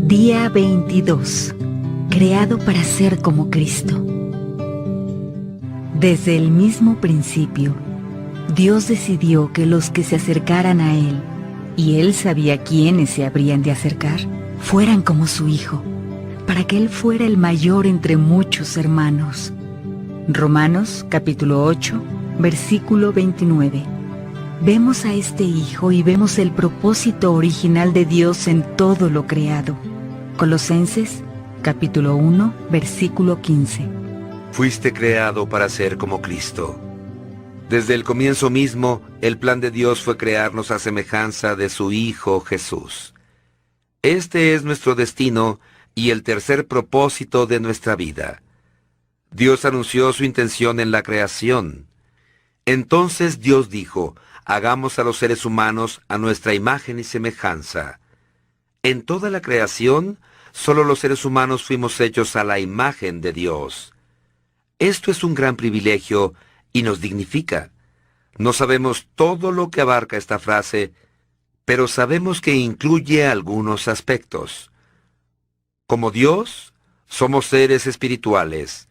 Día 22. Creado para ser como Cristo. Desde el mismo principio, Dios decidió que los que se acercaran a Él, y Él sabía quiénes se habrían de acercar, fueran como su Hijo, para que Él fuera el mayor entre muchos hermanos. Romanos capítulo 8, versículo 29. Vemos a este Hijo y vemos el propósito original de Dios en todo lo creado. Colosenses capítulo 1, versículo 15. Fuiste creado para ser como Cristo. Desde el comienzo mismo, el plan de Dios fue crearnos a semejanza de su Hijo Jesús. Este es nuestro destino y el tercer propósito de nuestra vida. Dios anunció su intención en la creación. Entonces Dios dijo: hagamos a los seres humanos a nuestra imagen y semejanza. En toda la creación, solo los seres humanos fuimos hechos a la imagen de Dios. Esto es un gran privilegio y nos dignifica. No sabemos todo lo que abarca esta frase, pero sabemos que incluye algunos aspectos. Como Dios, somos seres espirituales.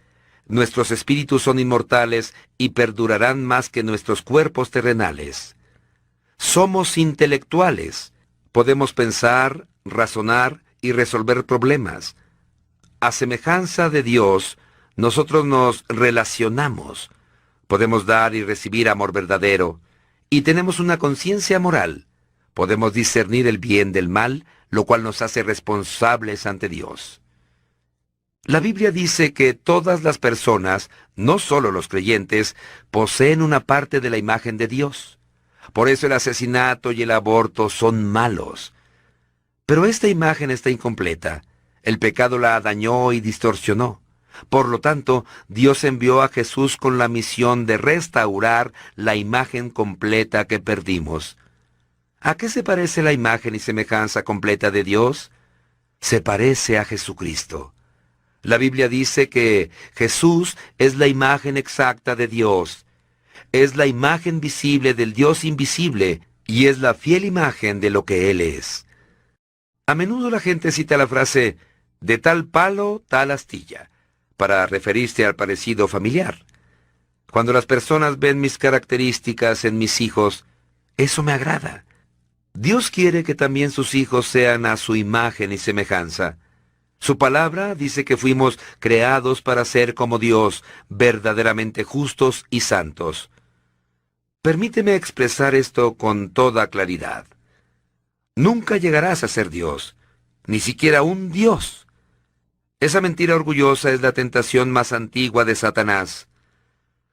Nuestros espíritus son inmortales y perdurarán más que nuestros cuerpos terrenales. Somos intelectuales. Podemos pensar, razonar y resolver problemas. A semejanza de Dios, nosotros nos relacionamos. Podemos dar y recibir amor verdadero. Y tenemos una conciencia moral. Podemos discernir el bien del mal, lo cual nos hace responsables ante Dios. La Biblia dice que todas las personas, no solo los creyentes, poseen una parte de la imagen de Dios. Por eso el asesinato y el aborto son malos. Pero esta imagen está incompleta. El pecado la dañó y distorsionó. Por lo tanto, Dios envió a Jesús con la misión de restaurar la imagen completa que perdimos. ¿A qué se parece la imagen y semejanza completa de Dios? Se parece a Jesucristo. La Biblia dice que Jesús es la imagen exacta de Dios. Es la imagen visible del Dios invisible y es la fiel imagen de lo que Él es. A menudo la gente cita la frase «de tal palo, tal astilla», para referirse al parecido familiar. Cuando las personas ven mis características en mis hijos, eso me agrada. Dios quiere que también sus hijos sean a su imagen y semejanza. Su palabra dice que fuimos creados para ser como Dios, verdaderamente justos y santos. Permíteme expresar esto con toda claridad. Nunca llegarás a ser Dios, ni siquiera un Dios. Esa mentira orgullosa es la tentación más antigua de Satanás.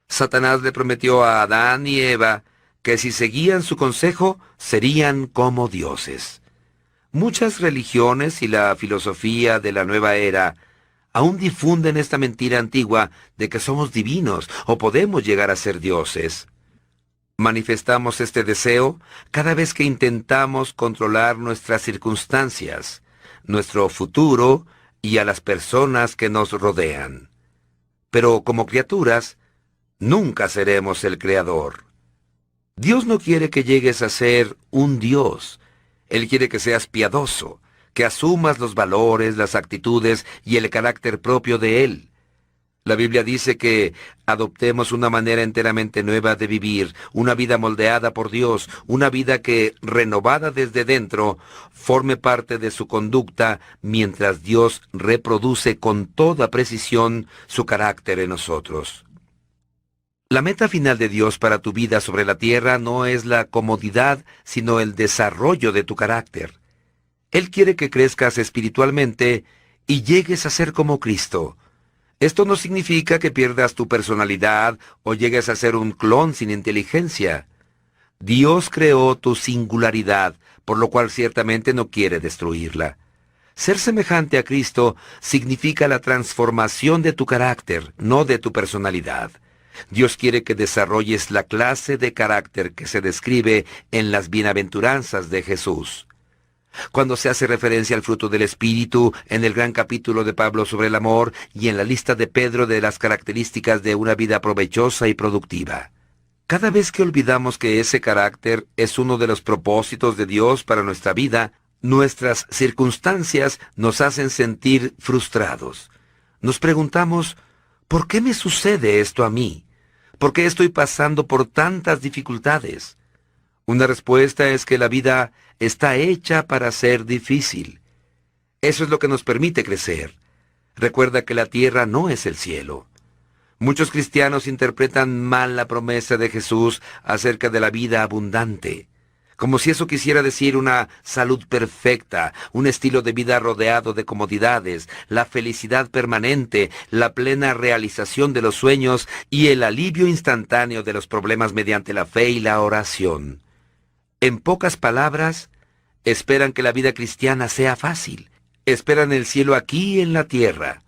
Satanás le prometió a Adán y Eva que si seguían su consejo, serían como dioses. Muchas religiones y la filosofía de la nueva era aún difunden esta mentira antigua de que somos divinos o podemos llegar a ser dioses. Manifestamos este deseo cada vez que intentamos controlar nuestras circunstancias, nuestro futuro y a las personas que nos rodean. Pero como criaturas, nunca seremos el Creador. Dios no quiere que llegues a ser un Dios. Él quiere que seas piadoso, que asumas los valores, las actitudes y el carácter propio de Él. La Biblia dice que adoptemos una manera enteramente nueva de vivir, una vida moldeada por Dios, una vida que, renovada desde dentro, forme parte de su conducta mientras Dios reproduce con toda precisión su carácter en nosotros. La meta final de Dios para tu vida sobre la tierra no es la comodidad, sino el desarrollo de tu carácter. Él quiere que crezcas espiritualmente y llegues a ser como Cristo. Esto no significa que pierdas tu personalidad o llegues a ser un clon sin inteligencia. Dios creó tu singularidad, por lo cual ciertamente no quiere destruirla. Ser semejante a Cristo significa la transformación de tu carácter, no de tu personalidad. Dios quiere que desarrolles la clase de carácter que se describe en las bienaventuranzas de Jesús. Cuando se hace referencia al fruto del Espíritu, en el gran capítulo de Pablo sobre el amor y en la lista de Pedro de las características de una vida provechosa y productiva. Cada vez que olvidamos que ese carácter es uno de los propósitos de Dios para nuestra vida, nuestras circunstancias nos hacen sentir frustrados. Nos preguntamos, ¿por qué me sucede esto a mí? ¿Por qué estoy pasando por tantas dificultades? Una respuesta es que la vida está hecha para ser difícil. Eso es lo que nos permite crecer. Recuerda que la tierra no es el cielo. Muchos cristianos interpretan mal la promesa de Jesús acerca de la vida abundante, como si eso quisiera decir una salud perfecta, un estilo de vida rodeado de comodidades, la felicidad permanente, la plena realización de los sueños y el alivio instantáneo de los problemas mediante la fe y la oración. En pocas palabras, esperan que la vida cristiana sea fácil. Esperan el cielo aquí en la tierra.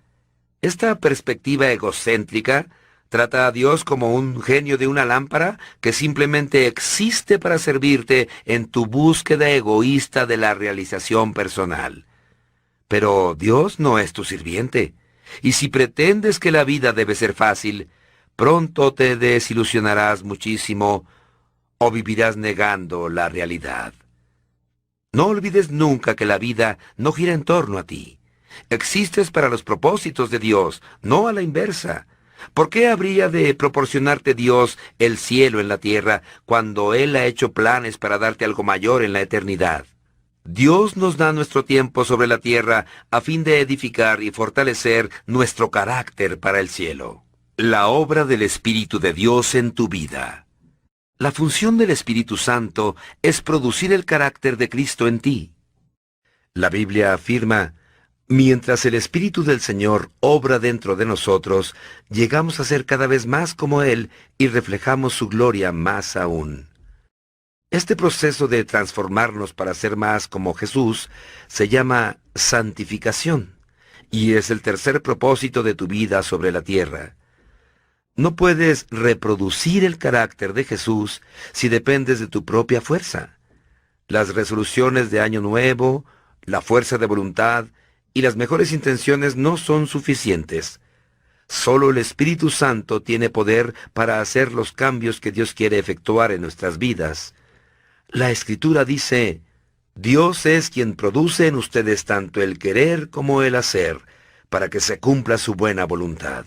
Esta perspectiva egocéntrica trata a Dios como un genio de una lámpara que simplemente existe para servirte en tu búsqueda egoísta de la realización personal. Pero Dios no es tu sirviente, y si pretendes que la vida debe ser fácil, pronto te desilusionarás muchísimo o vivirás negando la realidad. No olvides nunca que la vida no gira en torno a ti. Existes para los propósitos de Dios, no a la inversa. ¿Por qué habría de proporcionarte Dios el cielo en la tierra cuando Él ha hecho planes para darte algo mayor en la eternidad? Dios nos da nuestro tiempo sobre la tierra a fin de edificar y fortalecer nuestro carácter para el cielo. La obra del Espíritu de Dios en tu vida. La función del Espíritu Santo es producir el carácter de Cristo en ti. La Biblia afirma, mientras el Espíritu del Señor obra dentro de nosotros, llegamos a ser cada vez más como Él y reflejamos su gloria más aún. Este proceso de transformarnos para ser más como Jesús se llama santificación, y es el tercer propósito de tu vida sobre la tierra. No puedes reproducir el carácter de Jesús si dependes de tu propia fuerza. Las resoluciones de Año Nuevo, la fuerza de voluntad y las mejores intenciones no son suficientes. Solo el Espíritu Santo tiene poder para hacer los cambios que Dios quiere efectuar en nuestras vidas. La Escritura dice, Dios es quien produce en ustedes tanto el querer como el hacer, para que se cumpla su buena voluntad.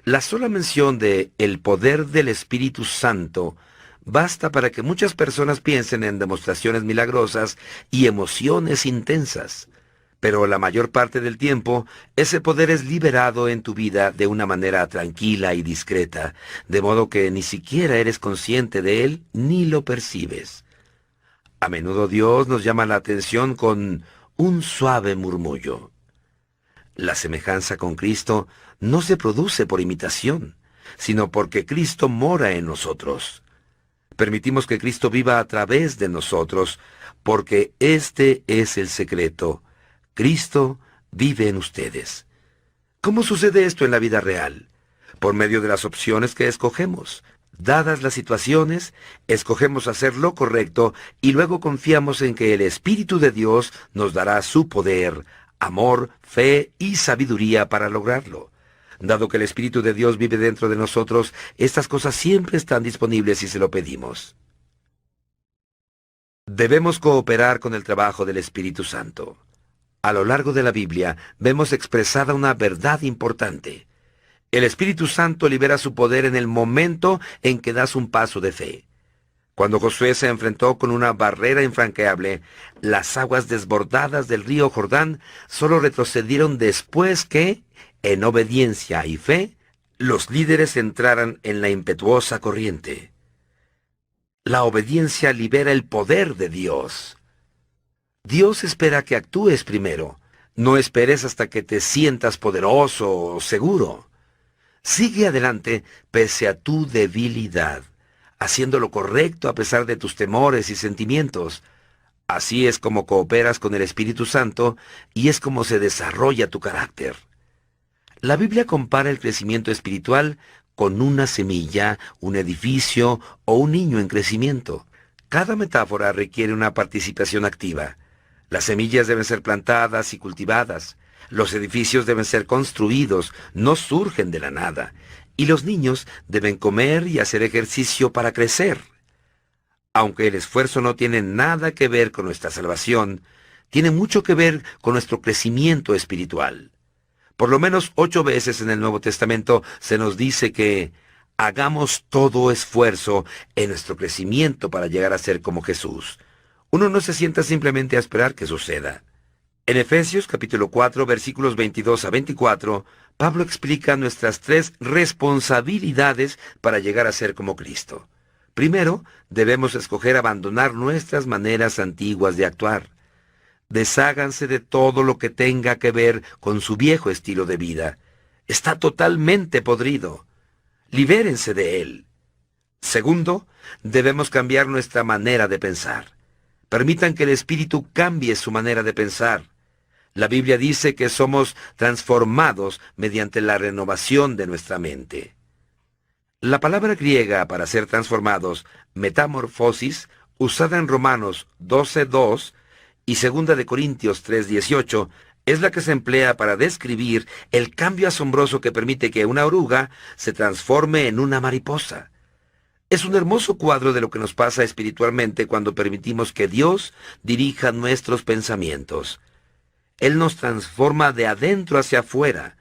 La sola mención de el poder del Espíritu Santo basta para que muchas personas piensen en demostraciones milagrosas y emociones intensas. Pero la mayor parte del tiempo, ese poder es liberado en tu vida de una manera tranquila y discreta, de modo que ni siquiera eres consciente de él ni lo percibes. A menudo Dios nos llama la atención con un suave murmullo. La semejanza con Cristo no se produce por imitación, sino porque Cristo mora en nosotros. Permitimos que Cristo viva a través de nosotros, porque este es el secreto. Cristo vive en ustedes. ¿Cómo sucede esto en la vida real? Por medio de las opciones que escogemos. Dadas las situaciones, escogemos hacer lo correcto y luego confiamos en que el Espíritu de Dios nos dará su poder, amor, fe y sabiduría para lograrlo. Dado que el Espíritu de Dios vive dentro de nosotros, estas cosas siempre están disponibles si se lo pedimos. Debemos cooperar con el trabajo del Espíritu Santo. A lo largo de la Biblia vemos expresada una verdad importante. El Espíritu Santo libera su poder en el momento en que das un paso de fe. Cuando Josué se enfrentó con una barrera infranqueable, las aguas desbordadas del río Jordán solo retrocedieron después que, en obediencia y fe, los líderes entraran en la impetuosa corriente. La obediencia libera el poder de Dios. Dios espera que actúes primero. No esperes hasta que te sientas poderoso o seguro. Sigue adelante pese a tu debilidad, haciendo lo correcto a pesar de tus temores y sentimientos. Así es como cooperas con el Espíritu Santo y es como se desarrolla tu carácter. La Biblia compara el crecimiento espiritual con una semilla, un edificio o un niño en crecimiento. Cada metáfora requiere una participación activa. Las semillas deben ser plantadas y cultivadas. Los edificios deben ser construidos, no surgen de la nada. Y los niños deben comer y hacer ejercicio para crecer. Aunque el esfuerzo no tiene nada que ver con nuestra salvación, tiene mucho que ver con nuestro crecimiento espiritual. Por lo menos 8 veces en el Nuevo Testamento se nos dice que hagamos todo esfuerzo en nuestro crecimiento para llegar a ser como Jesús. Uno no se sienta simplemente a esperar que suceda. En Efesios capítulo 4, versículos 22 a 24, Pablo explica nuestras 3 responsabilidades para llegar a ser como Cristo. Primero, debemos escoger abandonar nuestras maneras antiguas de actuar. Desháganse de todo lo que tenga que ver con su viejo estilo de vida. Está totalmente podrido. Libérense de él. Segundo, debemos cambiar nuestra manera de pensar. Permitan que el Espíritu cambie su manera de pensar. La Biblia dice que somos transformados mediante la renovación de nuestra mente. La palabra griega para ser transformados, metamorfosis, usada en Romanos 12:2 y 2 de Corintios 3:18, es la que se emplea para describir el cambio asombroso que permite que una oruga se transforme en una mariposa. Es un hermoso cuadro de lo que nos pasa espiritualmente cuando permitimos que Dios dirija nuestros pensamientos. Él nos transforma de adentro hacia afuera,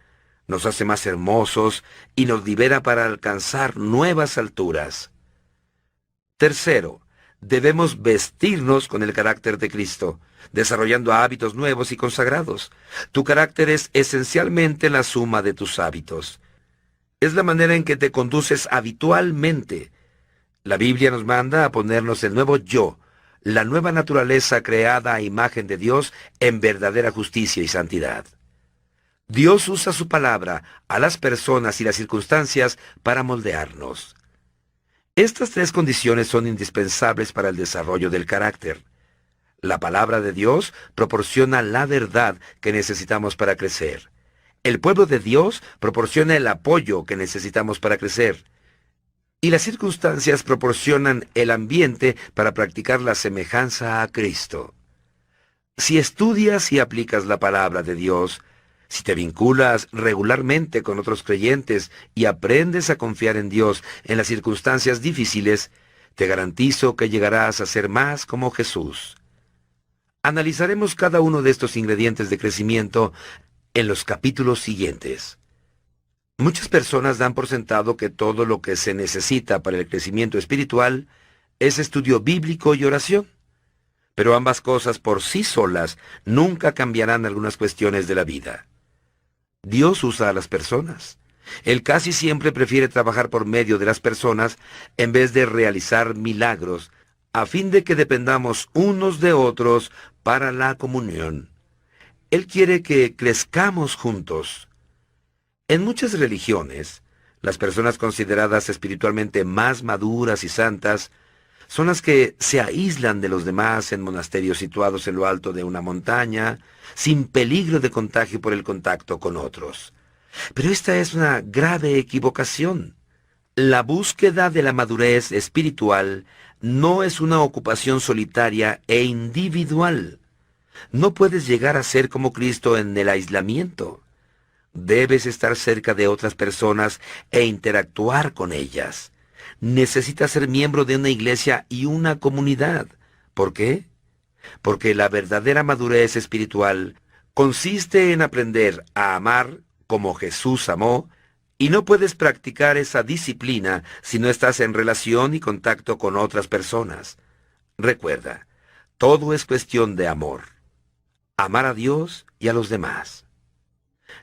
nos hace más hermosos y nos libera para alcanzar nuevas alturas. Tercero, debemos vestirnos con el carácter de Cristo, desarrollando hábitos nuevos y consagrados. Tu carácter es esencialmente la suma de tus hábitos. Es la manera en que te conduces habitualmente. La Biblia nos manda a ponernos el nuevo yo, la nueva naturaleza creada a imagen de Dios en verdadera justicia y santidad. Dios usa su palabra a las personas y las circunstancias para moldearnos. Estas 3 condiciones son indispensables para el desarrollo del carácter. La palabra de Dios proporciona la verdad que necesitamos para crecer. El pueblo de Dios proporciona el apoyo que necesitamos para crecer. Y las circunstancias proporcionan el ambiente para practicar la semejanza a Cristo. Si estudias y aplicas la palabra de Dios, si te vinculas regularmente con otros creyentes y aprendes a confiar en Dios en las circunstancias difíciles, te garantizo que llegarás a ser más como Jesús. Analizaremos cada uno de estos ingredientes de crecimiento en los capítulos siguientes. Muchas personas dan por sentado que todo lo que se necesita para el crecimiento espiritual es estudio bíblico y oración. Pero ambas cosas por sí solas nunca cambiarán algunas cuestiones de la vida. Dios usa a las personas. Él casi siempre prefiere trabajar por medio de las personas en vez de realizar milagros, a fin de que dependamos unos de otros para la comunión. Él quiere que crezcamos juntos. En muchas religiones, las personas consideradas espiritualmente más maduras y santas son las que se aíslan de los demás en monasterios situados en lo alto de una montaña, sin peligro de contagio por el contacto con otros. Pero esta es una grave equivocación. La búsqueda de la madurez espiritual no es una ocupación solitaria e individual. No puedes llegar a ser como Cristo en el aislamiento. Debes estar cerca de otras personas e interactuar con ellas. Necesitas ser miembro de una iglesia y una comunidad. ¿Por qué? Porque la verdadera madurez espiritual consiste en aprender a amar como Jesús amó, y no puedes practicar esa disciplina si no estás en relación y contacto con otras personas. Recuerda, todo es cuestión de amor. Amar a Dios y a los demás.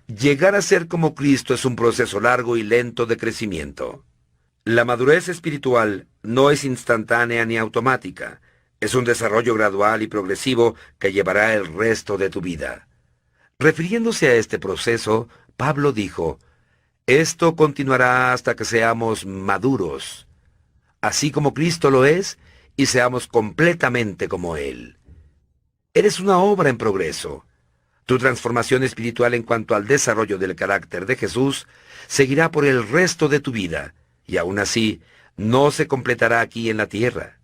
Llegar a ser como Cristo es un proceso largo y lento de crecimiento. La madurez espiritual no es instantánea ni automática. Es un desarrollo gradual y progresivo que llevará el resto de tu vida. Refiriéndose a este proceso, Pablo dijo, «Esto continuará hasta que seamos maduros, así como Cristo lo es, y seamos completamente como Él». Eres una obra en progreso. Tu transformación espiritual en cuanto al desarrollo del carácter de Jesús seguirá por el resto de tu vida, y aún así no se completará aquí en la tierra.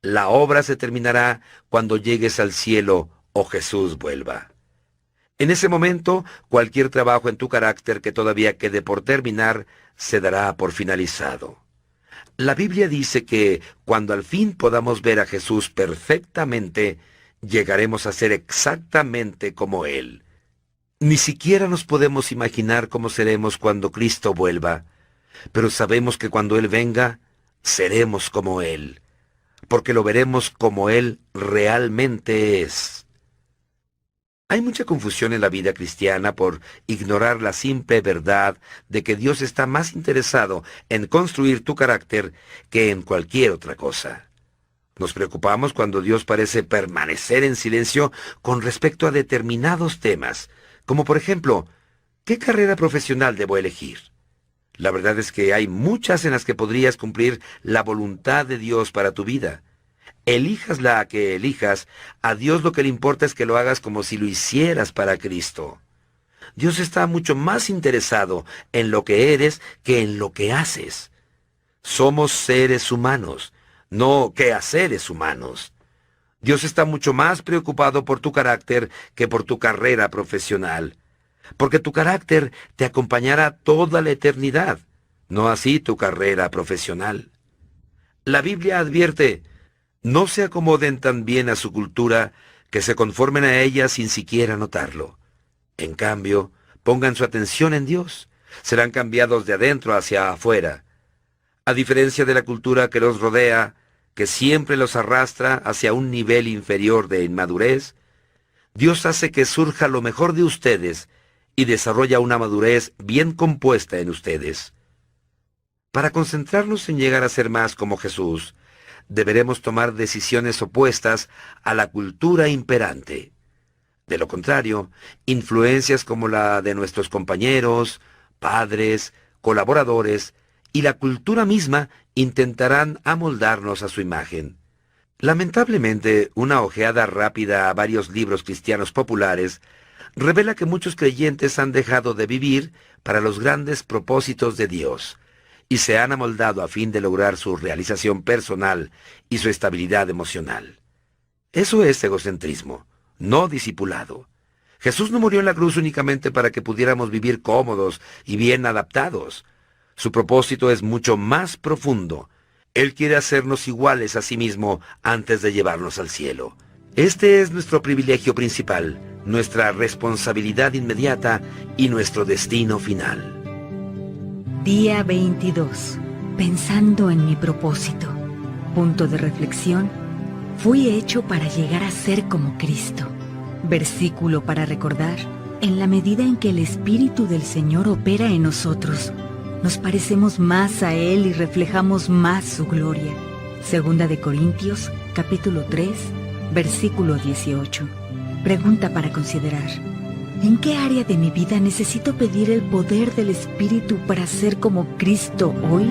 La obra se terminará cuando llegues al cielo o Jesús vuelva. En ese momento, cualquier trabajo en tu carácter que todavía quede por terminar, se dará por finalizado. La Biblia dice que cuando al fin podamos ver a Jesús perfectamente, llegaremos a ser exactamente como Él. Ni siquiera nos podemos imaginar cómo seremos cuando Cristo vuelva, pero sabemos que cuando Él venga, seremos como Él, porque lo veremos como Él realmente es. Hay mucha confusión en la vida cristiana por ignorar la simple verdad de que Dios está más interesado en construir tu carácter que en cualquier otra cosa. Nos preocupamos cuando Dios parece permanecer en silencio con respecto a determinados temas, como por ejemplo, ¿qué carrera profesional debo elegir? La verdad es que hay muchas en las que podrías cumplir la voluntad de Dios para tu vida. Elijas la que elijas, a Dios lo que le importa es que lo hagas como si lo hicieras para Cristo. Dios está mucho más interesado en lo que eres que en lo que haces. Somos seres humanos, no quehaceres humanos. Dios está mucho más preocupado por tu carácter que por tu carrera profesional, porque tu carácter te acompañará toda la eternidad, no así tu carrera profesional. La Biblia advierte: no se acomoden tan bien a su cultura que se conformen a ella sin siquiera notarlo. En cambio, pongan su atención en Dios. Serán cambiados de adentro hacia afuera. A diferencia de la cultura que los rodea, que siempre los arrastra hacia un nivel inferior de inmadurez, Dios hace que surja lo mejor de ustedes y desarrolla una madurez bien compuesta en ustedes. Para concentrarnos en llegar a ser más como Jesús, deberemos tomar decisiones opuestas a la cultura imperante. De lo contrario, influencias como la de nuestros compañeros, padres, colaboradores y la cultura misma intentarán amoldarnos a su imagen. Lamentablemente, una ojeada rápida a varios libros cristianos populares revela que muchos creyentes han dejado de vivir para los grandes propósitos de Dios y se han amoldado a fin de lograr su realización personal y su estabilidad emocional. Eso es egocentrismo, no discipulado. Jesús no murió en la cruz únicamente para que pudiéramos vivir cómodos y bien adaptados. Su propósito es mucho más profundo. Él quiere hacernos iguales a sí mismo antes de llevarnos al cielo. Este es nuestro privilegio principal, nuestra responsabilidad inmediata y nuestro destino final. Día 22. Pensando en mi propósito. Punto de reflexión. Fui hecho para llegar a ser como Cristo. Versículo para recordar. En la medida en que el Espíritu del Señor opera en nosotros, nos parecemos más a Él y reflejamos más su gloria. Segunda de Corintios, capítulo 3, versículo 18. Pregunta para considerar. ¿En qué área de mi vida necesito pedir el poder del Espíritu para ser como Cristo hoy?